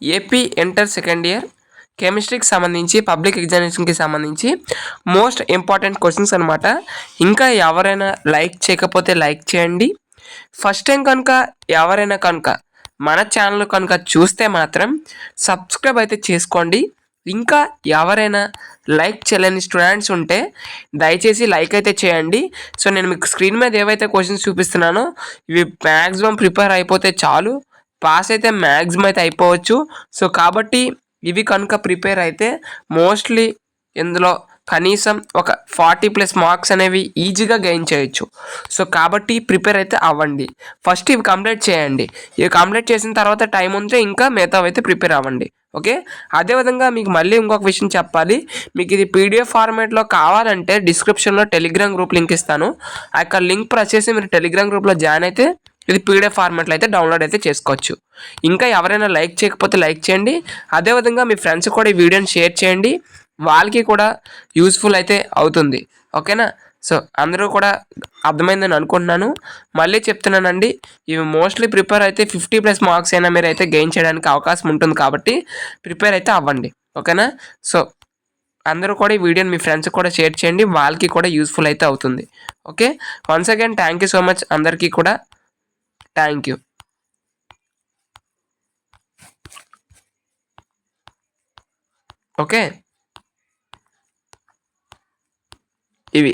AP inter second year కెమిస్ట్రీకి సంబంధించి public ఎగ్జామినేషన్కి సంబంధించి most important questions అనమాట. ఇంకా ఎవరైనా లైక్ చేయకపోతే లైక్ చేయండి. ఫస్ట్ టైం కనుక ఎవరైనా కనుక మన ఛానల్ కనుక చూస్తే మాత్రం సబ్స్క్రైబ్ అయితే చేసుకోండి. ఇంకా ఎవరైనా లైక్ చేయలేని స్టూడెంట్స్ ఉంటే దయచేసి లైక్ అయితే చేయండి. సో నేను మీకు స్క్రీన్ మీద ఏవైతే క్వశ్చన్స్ చూపిస్తున్నానో ఇవి మ్యాక్సిమం ప్రిపేర్ అయిపోతే చాలు, పాస్ అయితే మ్యాక్సిమం అయితే అయిపోవచ్చు. సో కాబట్టి ఇవి కనుక ప్రిపేర్ అయితే మోస్ట్లీ ఇందులో కనీసం ఒక 40+ మార్క్స్ అనేవి ఈజీగా గెయిన్ చేయొచ్చు. సో కాబట్టి ప్రిపేర్ అయితే అవ్వండి. ఫస్ట్ ఇవి కంప్లీట్ చేయండి. ఇవి కంప్లీట్ చేసిన తర్వాత టైం ఉంటే ఇంకా మిగతావి అయితే ప్రిపేర్ అవ్వండి. ఓకే, అదేవిధంగా మీకు మళ్ళీ ఇంకొక విషయం చెప్పాలి. మీకు ఇది పీడిఎఫ్ ఫార్మేట్లో కావాలంటే డిస్క్రిప్షన్లో టెలిగ్రామ్ గ్రూప్ లింక్ ఇస్తాను. ఆ యొక్క లింక్ ప్రెస్ చేసి మీరు టెలిగ్రామ్ గ్రూప్లో జాయిన్ అయితే ఇది పీడిఎఫ్ ఫార్మాట్లో అయితే డౌన్లోడ్ అయితే చేసుకోవచ్చు. ఇంకా ఎవరైనా లైక్ చేయకపోతే లైక్ చేయండి. అదేవిధంగా మీ ఫ్రెండ్స్ కూడా ఈ వీడియోని షేర్ చేయండి, వాళ్ళకి కూడా యూస్ఫుల్ అయితే అవుతుంది. ఓకేనా? సో అందరూ కూడా అర్థమైందని అనుకుంటున్నాను. మళ్ళీ చెప్తున్నానండి, ఇవి మోస్ట్లీ ప్రిపేర్ అయితే 50+ మార్క్స్ అయినా మీరు అయితే గెయిన్ చేయడానికి అవకాశం ఉంటుంది కాబట్టి ప్రిపేర్ అయితే అవ్వండి. ఓకేనా? సో అందరూ కూడా ఈ వీడియోని మీ ఫ్రెండ్స్కి కూడా షేర్ చేయండి, వాళ్ళకి కూడా యూస్ఫుల్ అయితే అవుతుంది. Okay, once again thank you so much అందరికీ కూడా. Thank you. ఓకే, ఇవి